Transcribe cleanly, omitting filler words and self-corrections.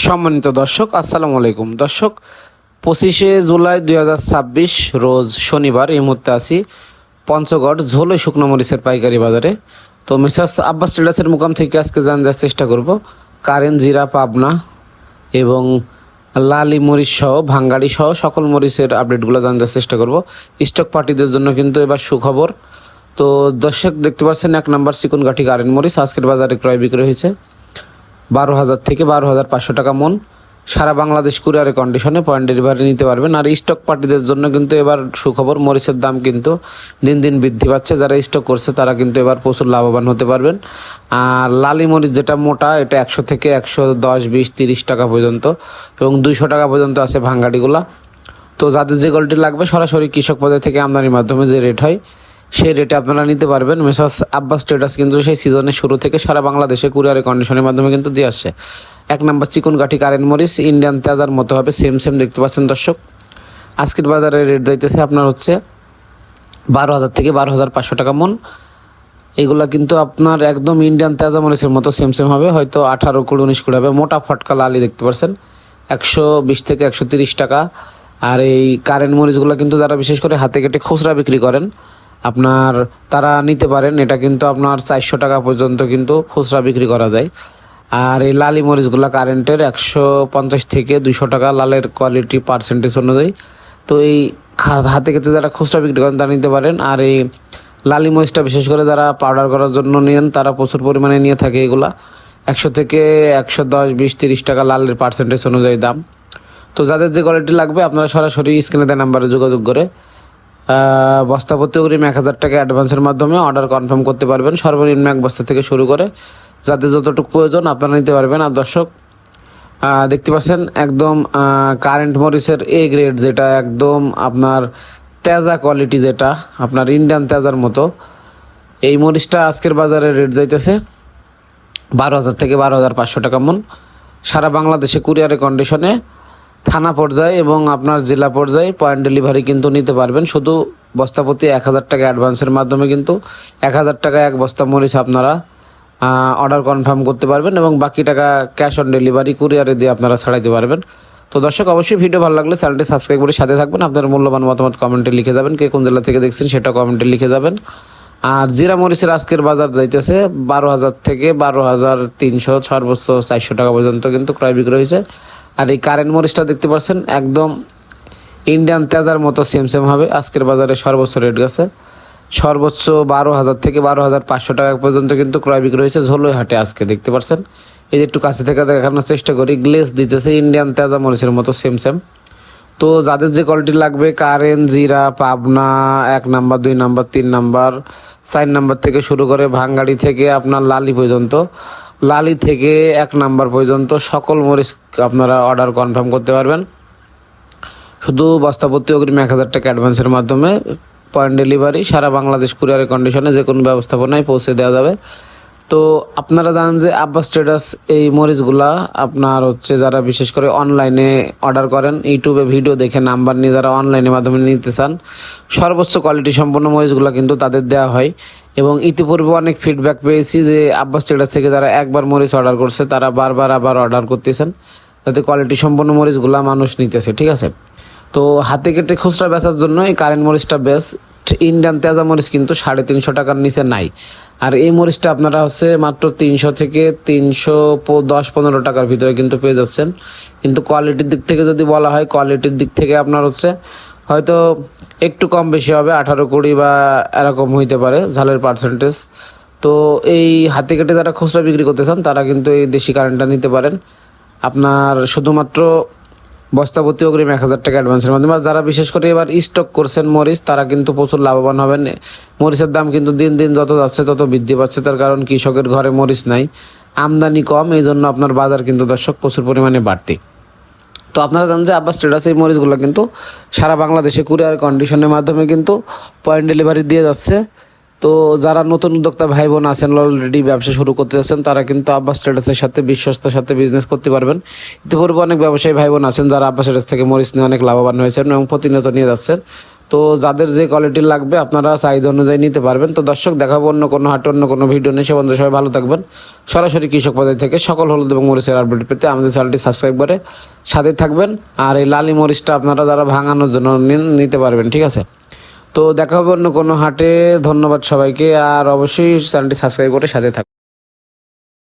সম্মানিত দর্শক, আসসালামু আলাইকুম। দর্শক, 25শে জুলাই 2026 রোজ শনিবার এই মুহূর্তে আছি পঞ্চগড় ঝোলে শুকনো মরিচের পাইকারি বাজারে। তো মিসাস আব্বাস ট্রেডার্সের মুকাম থেকে আজকে জানার চেষ্টা করব কারেন্ট, জিরা, পাবনা এবং লালি মরিচ সহ ভাঙ্গাড়ি সহ সকল মরিচের আপডেটগুলো জানার চেষ্টা করব। স্টক পার্টিদের জন্য কিন্তু এবার সুখবর। তো দর্শক, দেখতে পাচ্ছেন 1 নম্বর চিকনকাঠি কারেন্ট মরিচ আজকের বাজারে ক্রয় বিক্রয় হয়েছে 12,000 থেকে 12,500 টাকা মন। সারা বাংলাদেশ কুরিয়ারের কন্ডিশনে পয়েন্ট ডেলিভারি নিতে পারবেন। আর স্টক পার্টিদের জন্য কিন্তু এবার সুখবর, মরিচের দাম কিন্তু দিন দিন বৃদ্ধি পাচ্ছে। যারা স্টক করছে তারা কিন্তু এবার প্রচুর লাভবান হতে পারবেন। আর লালি মরিচ যেটা মোটা, এটা 100 থেকে 110, 20, 30 টাকা পর্যন্ত এবং 200 টাকা পর্যন্ত আছে ভাঙ্গাড়িগুলা। তো যাদের যে কোয়ালিটি লাগবে সরাসরি কৃষক পর্যায় থেকে আমদানির মাধ্যমে যে রেট হয় সেই রেটে আপনারা নিতে পারবেন। মেসার্স আব্বাস ট্রেডার্স কিন্তু সেই সিজনের শুরু থেকে সারা বাংলাদেশে কুরিয়ারের কন্ডিশনের মাধ্যমে কিন্তু দিয়ে আসছে। 1 নম্বর চিকনকাঠি কারেন্ট মরিচ ইন্ডিয়ান তেজার মতো হবে, সেম দেখতে পাচ্ছেন দর্শক। আজকের বাজারে রেট যাইতেছে আপনার হচ্ছে 12,000 থেকে 12,500 টাকা মন। এগুলা কিন্তু আপনার একদম ইন্ডিয়ান তেজা মরিচের মতো সেম হবে, হয়তো 18, 20, 19 করে হবে। মোটা ফটকা লালি দেখতে পাচ্ছেন 120 থেকে 130 টাকা। আর এই কারেন্ট মরিচগুলো কিন্তু যারা বিশেষ করে হাতে কেটে খুচরা বিক্রি করেন আপনার, তারা নিতে পারেন। এটা কিন্তু আপনার 400 টাকা পর্যন্ত কিন্তু খুচরা বিক্রি করা যায়। আর এই লালি মরিচগুলো কারেন্টের 150 থেকে 200 টাকা, লালের কোয়ালিটি পার্সেন্টেজ অনুযায়ী। তো এই হাতে কেটে যারা খুচরা বিক্রি করেন তারা নিতে পারেন। আর এই লালি মরিচটা বিশেষ করে যারা পাউডার করার জন্য নেন তারা প্রচুর পরিমাণে নিয়ে থাকে এগুলা। 100 থেকে 110, 20, 30 টাকা লালের পার্সেন্টেজ অনুযায়ী দাম। তো যাদের যে কোয়ালিটি লাগবে আপনারা সরাসরি স্ক্রিনে দেওয়া নাম্বারে যোগাযোগ করে বস্তা প্রতি অগ্রিম 1,000 টাকা অ্যাডভান্সের মাধ্যমে অর্ডার কনফার্ম করতে পারবেন। সর্বনিম্ন 1 বস্তা থেকে শুরু করে যাদের যতটুকু প্রয়োজন আপনারা নিতে পারবেন। আর দর্শক, দেখতে পাচ্ছেন একদম কারেন্ট মরিচের এ গ্রেড, যেটা একদম আপনার তেজা কোয়ালিটি, যেটা আপনার ইন্ডিয়ান তেজার মতো। এই মরিচটা আজকের বাজারে রেট যাইতেছে 12,000 থেকে 12,500 টাকা মন। সারা বাংলাদেশে কুরিয়ারের কন্ডিশনে থানা পর্যায়ে এবং আপনার জেলা পর্যায়ে পয়েন্ট ডেলিভারি কিন্তু নিতে পারবেন। শুধু বস্তাপতি 1,000 টাকা অ্যাডভান্সের মাধ্যমে কিন্তু 1,000 টাকা 1 বস্তা মরিচ আপনারা অর্ডার কনফার্ম করতে পারবেন এবং বাকি টাকা ক্যাশ অন ডেলিভারি কুরিয়ারে দিয়ে আপনারা ছাড়াইতে পারবেন। তো দর্শক, অবশ্যই ভিডিও ভালো লাগলে চ্যানেলটি সাবস্ক্রাইব করে সাথে থাকবেন। আপনার মূল্যবান মতামত কমেন্টে লিখে যাবেন, কে কোন জেলা থেকে দেখছেন সেটা কমেন্টে লিখে যাবেন। আর জিরা মরিচের আজকের বাজার যাইতেছে 12,000 থেকে 12,300, সর্বোচ্চ 400 টাকা পর্যন্ত কিন্তু ক্রয় বিক্রয় হয়েছে। আর এই কারেন্ট মরিচটা দেখতে পাচ্ছেন একদম ইন্ডিয়ান তেজার মতো সেম হবে। আজকের বাজারে সর্বোচ্চ রেট গেছে সর্বোচ্চ 12,000 থেকে 12,500 টাকা পর্যন্ত কিন্তু ক্রয় বিক্রয় হয়েছে ঝোলই হাটে আজকে। দেখতে পাচ্ছেন, এই যে একটু কাছে থেকে দেখানোর চেষ্টা করি, গ্লেস দিতেছে ইন্ডিয়ান তেজা মরিচের মতো সেম। তো যাদের যে কোয়ালিটি লাগবে কারেন্ট, জিরা, Pabna 1 number, 2 number, 3 number, 4 number থেকে শুরু করে ভাঙ্গাড়ি থেকে আপনার লালি পর্যন্ত, লালি থেকে 1 নাম্বার পর্যন্ত সকল মরিচ আপনারা অর্ডার কনফার্ম করতে পারবেন। শুধু বস্তাপতি অগ্রিম 1,000 টাকা অ্যাডভান্সের মাধ্যমে পয়েন্ট ডেলিভারি সারা বাংলাদেশ কুরিয়ারের কন্ডিশনে যে কোনো ব্যবস্থাপনায় পৌঁছে দেওয়া যাবে। তো আপনারা জানেন যে আব্বাস ট্রেডার্স এই মরিচগুলা আপনার হচ্ছে যারা বিশেষ করে অনলাইনে অর্ডার করেন, ইউটিউবে ভিডিও দেখে নাম্বার নিয়ে যারা অনলাইনের মাধ্যমে নিতে চান, সর্বোচ্চ কোয়ালিটি সম্পন্ন মরিচগুলো কিন্তু তাদের দেওয়া হয়। এবং ইতিপূর্বে অনেক ফিডব্যাক পেয়েছি যে আব্বাস ট্রেডার্স থেকে যারা একবার মরিচ অর্ডার করছে তারা বারবার আবার অর্ডার করতেছেন, যাতে কোয়ালিটি সম্পন্ন মরিচগুলা মানুষ নিতেছে। ঠিক আছে, তো হাতে কেটে খুচরা বেচার জন্য এই কারেন্ট মরিচটা বেস্ট। ইন্ডিয়ান তেজা মরিচ কিন্তু 350 টাকার নিচে নাই। আর এই মরিচটা আপনারা হচ্ছে মাত্র 300 থেকে 310-15 টাকার ভিতরে কিন্তু পেয়ে যাচ্ছেন। কিন্তু কোয়ালিটির দিক থেকে যদি বলা হয়, কোয়ালিটির দিক থেকে আপনার হচ্ছে হয়তো একটু কম বেশি হবে, 18, 20 বা এরকম হইতে পারে ঝালের পার্সেন্টেজ। তো এই হাতে কেটে যারা খুচরা বিক্রি করতে চান তারা কিন্তু এই দেশি কারেন্টটা নিতে পারেন। আপনার শুধুমাত্র বস্তাপতি অগ্রিম 1,000 টাকা অ্যাডভান্সের মাধ্যমে। যারা বিশেষ করে এবার স্টক করছেন মরিচ তারা কিন্তু প্রচুর লাভবান হবেন। মরিচের দাম কিন্তু দিন দিন যত যাচ্ছে তত বৃদ্ধি পাচ্ছে, তার কারণ কৃষকের ঘরে মরিচ নাই, আমদানি কম, এই জন্য আপনার বাজার কিন্তু দর্শক প্রচুর পরিমাণে বাড়তি। তো আপনারা জানেন যে আব্বাস ট্রেডার্স এই মরিচগুলো কিন্তু সারা বাংলাদেশে কুরিয়ার কন্ডিশনের মাধ্যমে কিন্তু পয়েন্ট ডেলিভারি দিয়ে যাচ্ছে। তো যারা নতুন উদ্যোক্তা ভাই বোন আছেন, অলরেডি ব্যবসা শুরু করতে যাচ্ছেন, তারা কিন্তু আব্বাস ট্রেডার্সের সাথে বিশ্বস্তার সাথে বিজনেস করতে পারবেন। ইতিপূর্বে অনেক ব্যবসায়ী ভাই বোন আছেন যারা আব্বাস ট্রেডার্স থেকে মরিচ নিয়ে অনেক লাভবান হয়েছেন এবং প্রতিনিয়ত নিয়ে যাচ্ছেন। তো যাদের যে কোয়ালিটির লাগবে আপনারা চাহিদা অনুযায়ী নিতে পারবেন। তো দর্শক, দেখাবো অন্য কোনো হাটে অন্য কোনো ভিডিও নিয়ে। সে বন্ধু সবাই ভালো থাকবেন। সরাসরি কৃষক বাজার থেকে সকল হলুদ এবং মরিচের আপডেট পেতে আমাদের চ্যানেলটি সাবস্ক্রাইব করে সাথে থাকবেন। আর এই লালি মরিচটা আপনারা যারা ভাঙানোর জন্য নিতে পারবেন, ঠিক আছে? তো দেখা হবে অন্য কোনো হাটে। ধন্যবাদ সবাইকে, আর অবশ্যই চ্যানেলটি সাবস্ক্রাইব করে সাথে থাকবেন।